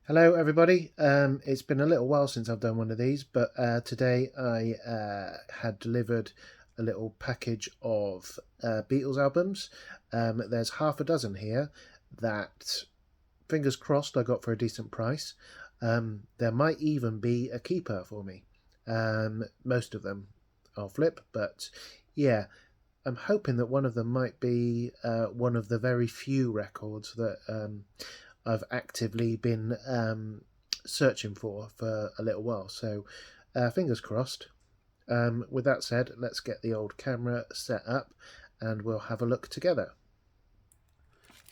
Hello everybody, it's been a little while since I've done one of these, but today I had delivered a little package of Beatles albums. There's half a dozen here that, fingers crossed, I got for a decent price. There might even be a keeper for me. Most of them I'll flip, but yeah, I'm hoping that one of them might be one of the very few records that I've actively been searching for a little while. So fingers crossed. With that said, let's get the old camera set up and we'll have a look together.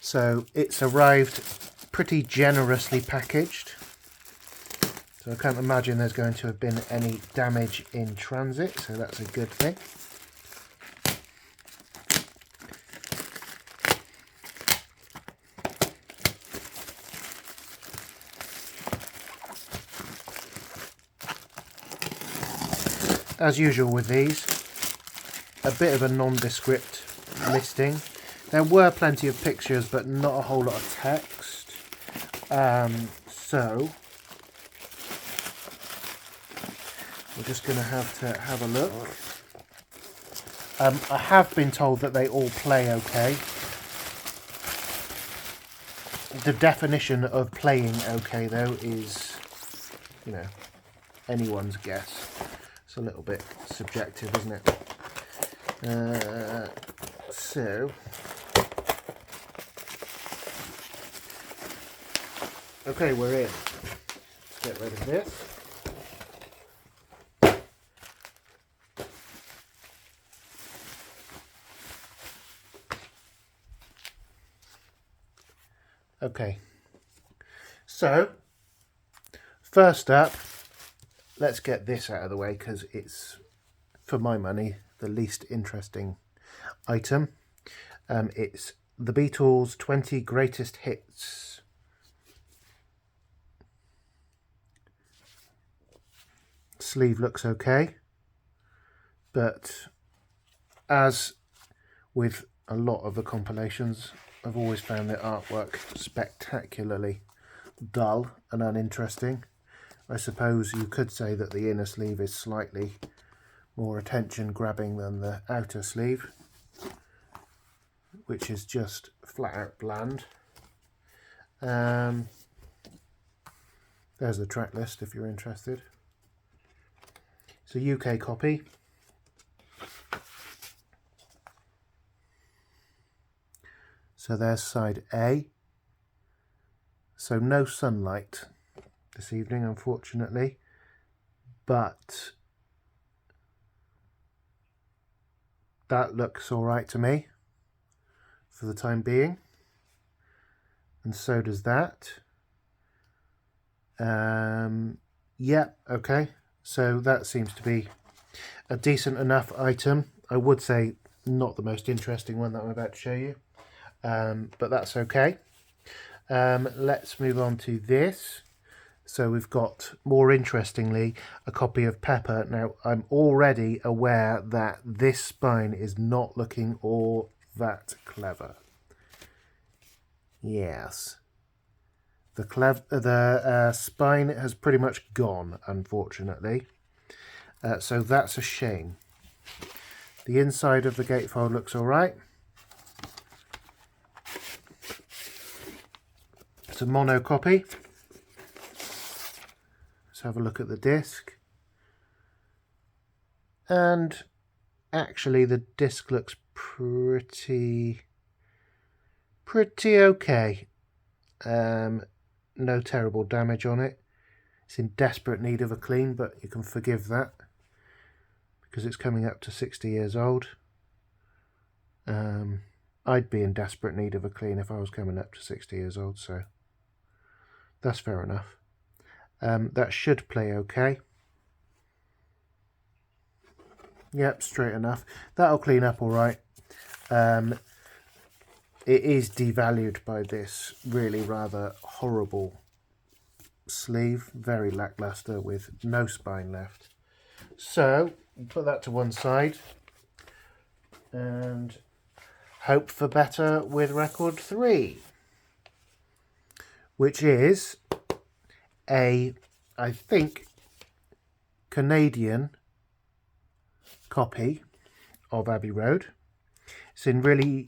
So it's arrived pretty generously packaged. So I can't imagine there's going to have been any damage in transit, so that's a good thing. As usual with these, a bit of a nondescript listing. There were plenty of pictures, but not a whole lot of text. So we're just going to have a look. I have been told that they all play okay. The definition of playing okay, though, is, you know, anyone's guess. It's a little bit subjective, isn't it? Okay, we're in. Let's get rid of this. Okay, so first up, let's get this out of the way because it's, for my money, the least interesting item. It's the Beatles 20 Greatest Hits. Sleeve looks okay, but as with a lot of the compilations, I've always found the artwork spectacularly dull and uninteresting. I suppose you could say that the inner sleeve is slightly more attention grabbing than the outer sleeve, which is just flat out bland. There's the track list if you're interested. It's a UK copy. So there's side A. So no sunlight this evening, unfortunately, but that looks all right to me for the time being, and so does that. Yeah, okay, so that seems to be a decent enough item. I would say not the most interesting one that I'm about to show you, but that's okay. Let's move on to this. So we've got, more interestingly, a copy of Pepper. Now, I'm already aware that this spine is not looking all that clever. Yes. The spine has pretty much gone, unfortunately. So that's a shame. The inside of the gatefold looks all right. It's a mono copy. Let's have a look at the disc. And actually the disc looks pretty okay. No terrible damage on it. It's in desperate need of a clean, but you can forgive that because it's coming up to 60 years old. I'd be in desperate need of a clean if I was coming up to 60 years old, so that's fair enough. That should play okay. Yep, straight enough. That'll clean up all right. It is devalued by this really rather horrible sleeve, very lackluster with no spine left. So put that to one side and hope for better with record 3, which is a, I think, Canadian copy of Abbey Road. It's in really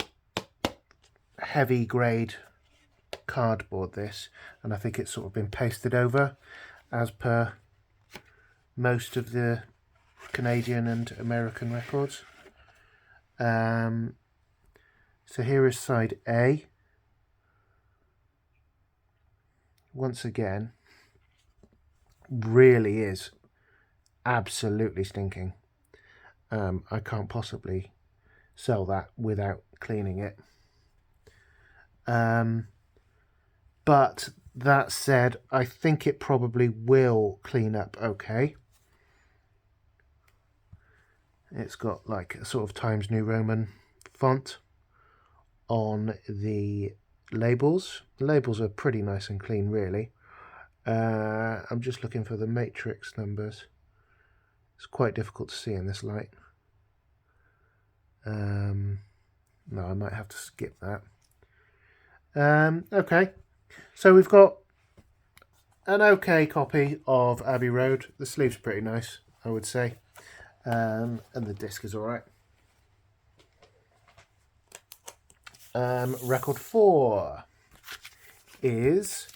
heavy grade cardboard, this, and I think it's sort of been pasted over as per most of the Canadian and American records. So here is side A. Once again, really is absolutely stinking. I can't possibly sell that without cleaning it. But that said, I think it probably will clean up okay. It's got like a sort of Times New Roman font on the labels. The labels are pretty nice and clean, really. I'm just looking for the matrix numbers. It's quite difficult to see in this light. No, I might have to skip that. Okay, so we've got an okay copy of Abbey Road. The sleeve's pretty nice, I would say, and the disc is alright. Record 4 is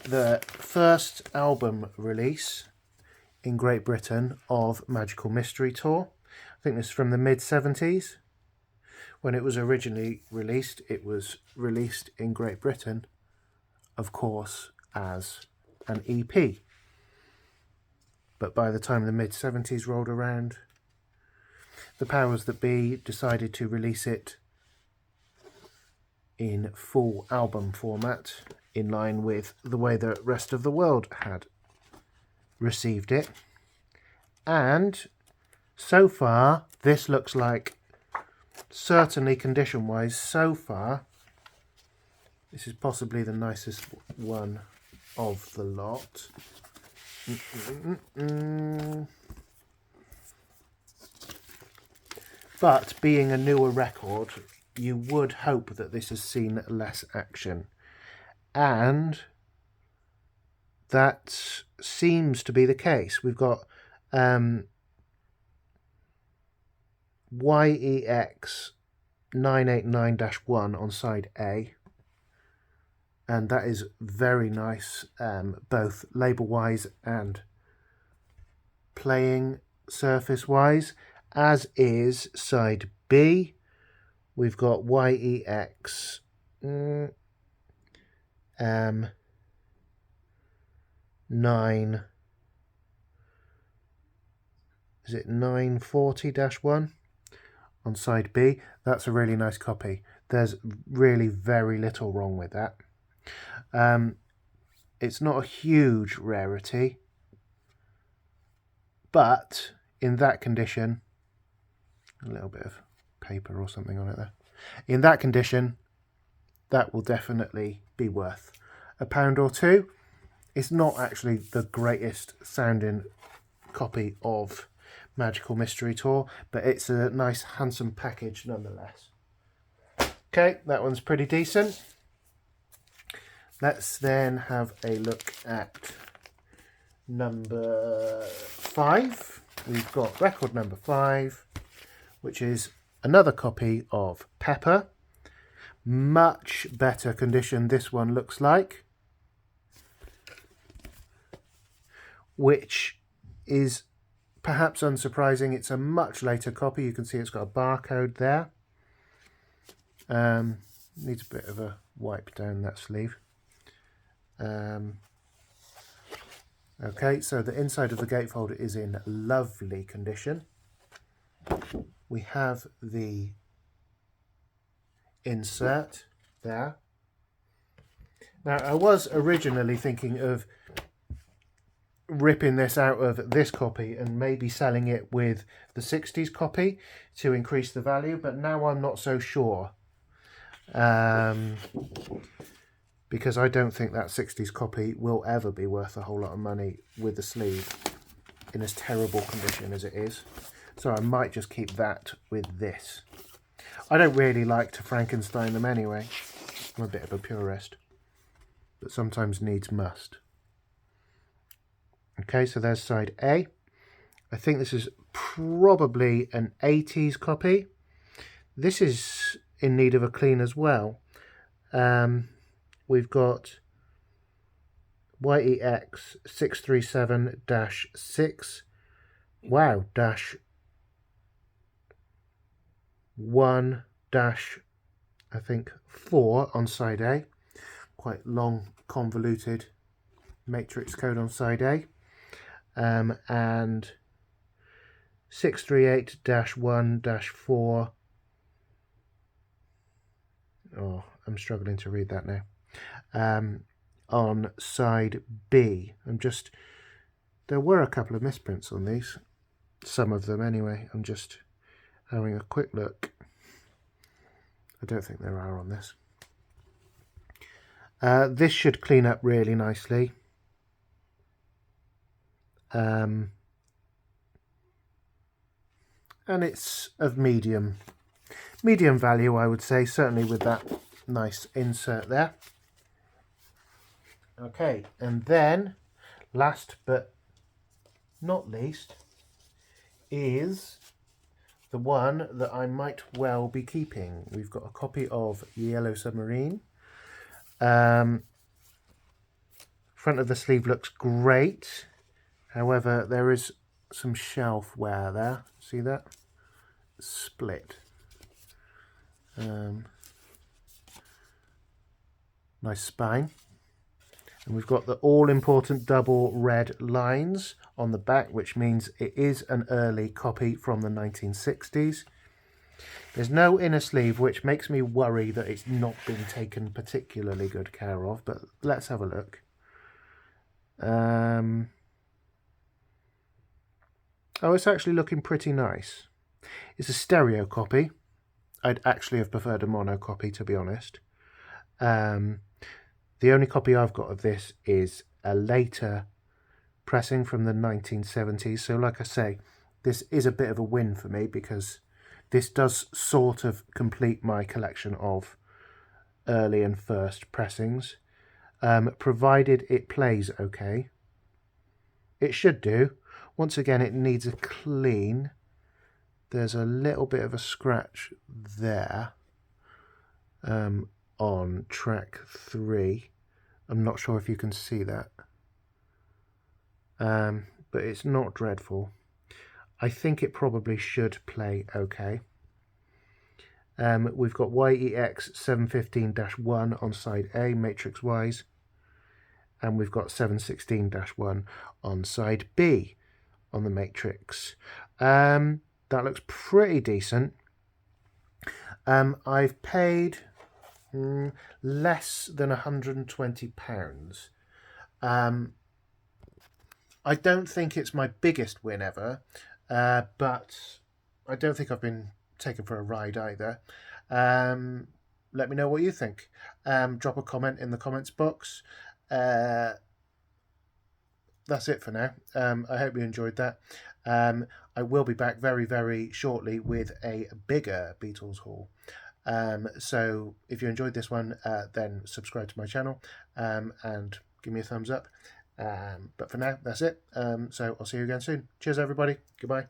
the first album release in Great Britain of Magical Mystery Tour. I think this is from the mid-70s. When it was originally released, it was released in Great Britain, of course, as an EP. But by the time the mid-70s rolled around, the powers that be decided to release it in full album format, in line with the way the rest of the world had received it. And so far, this looks like, certainly condition wise, so far this is possibly the nicest one of the lot. But being a newer record, you would hope that this has seen less action, and that seems to be the case. We've got YEX 989-1 on side A, and that is very nice, both label wise and playing surface wise, as is side B. We've got YEX 9, is it 940-1 on side B. That's a really nice copy. There's really very little wrong with that. It's not a huge rarity, but in that condition, a little bit of paper or something on it there. In that condition, that will definitely be worth £1 or £2. It's not actually the greatest sounding copy of Magical Mystery Tour, but it's a nice handsome package nonetheless. Okay, that one's pretty decent. Let's then have a look at number 5. We've got record number 5, which is another copy of Pepper. Much better condition this one looks like, which is perhaps unsurprising. It's a much later copy. You can see it's got a barcode there. Needs a bit of a wipe down that sleeve. Okay, so the inside of the gatefold is in lovely condition. We have the insert there. Now, I was originally thinking of ripping this out of this copy and maybe selling it with the 60s copy to increase the value, but now I'm not so sure, because I don't think that 60s copy will ever be worth a whole lot of money with the sleeve in as terrible condition as it is. So I might just keep that with this. I don't really like to Frankenstein them anyway. I'm a bit of a purist. but sometimes needs must. Okay, so there's side A. I think this is probably an 80s copy. This is in need of a clean as well. We've got YEX 637-6. Wow, dash 1 dash, I think 4 on side A. Quite long, convoluted matrix code on side A. And 638-1-4. Oh, I'm struggling to read that now. On side B. There were a couple of misprints on these. Some of them anyway. I'm just having a quick look. I don't think there are on this. This should clean up really nicely. And it's of medium value, I would say, certainly with that nice insert there. Okay, and then last but not least is the one that I might well be keeping. We've got a copy of Yellow Submarine. Front of the sleeve looks great. However, there is some shelf wear there. See that? Split. Nice spine. And we've got the all-important double red lines on the back, which means it is an early copy from the 1960s. There's no inner sleeve, which makes me worry that it's not been taken particularly good care of, but let's have a look. Oh, it's actually looking pretty nice. It's a stereo copy. I'd actually have preferred a mono copy, to be honest. The only copy I've got of this is a later pressing from the 1970s. So like I say, this is a bit of a win for me because this does sort of complete my collection of early and first pressings, provided it plays okay. It should do. Once again, it needs a clean. There's a little bit of a scratch there on track 3. I'm not sure if you can see that, but it's not dreadful. I think it probably should play okay. We've got YEX 715-1 on side A, matrix wise, and we've got 716-1 on side B on the matrix. That looks pretty decent. I've paid less than £120. I don't think it's my biggest win ever, but I don't think I've been taken for a ride either. Let me know what you think. Drop a comment in the comments box. That's it for now. I hope you enjoyed that. I will be back very, very shortly with a bigger Beatles haul. So if you enjoyed this one, then subscribe to my channel and give me a thumbs up. But for now, that's it. So I'll see you again soon. Cheers, everybody. Goodbye.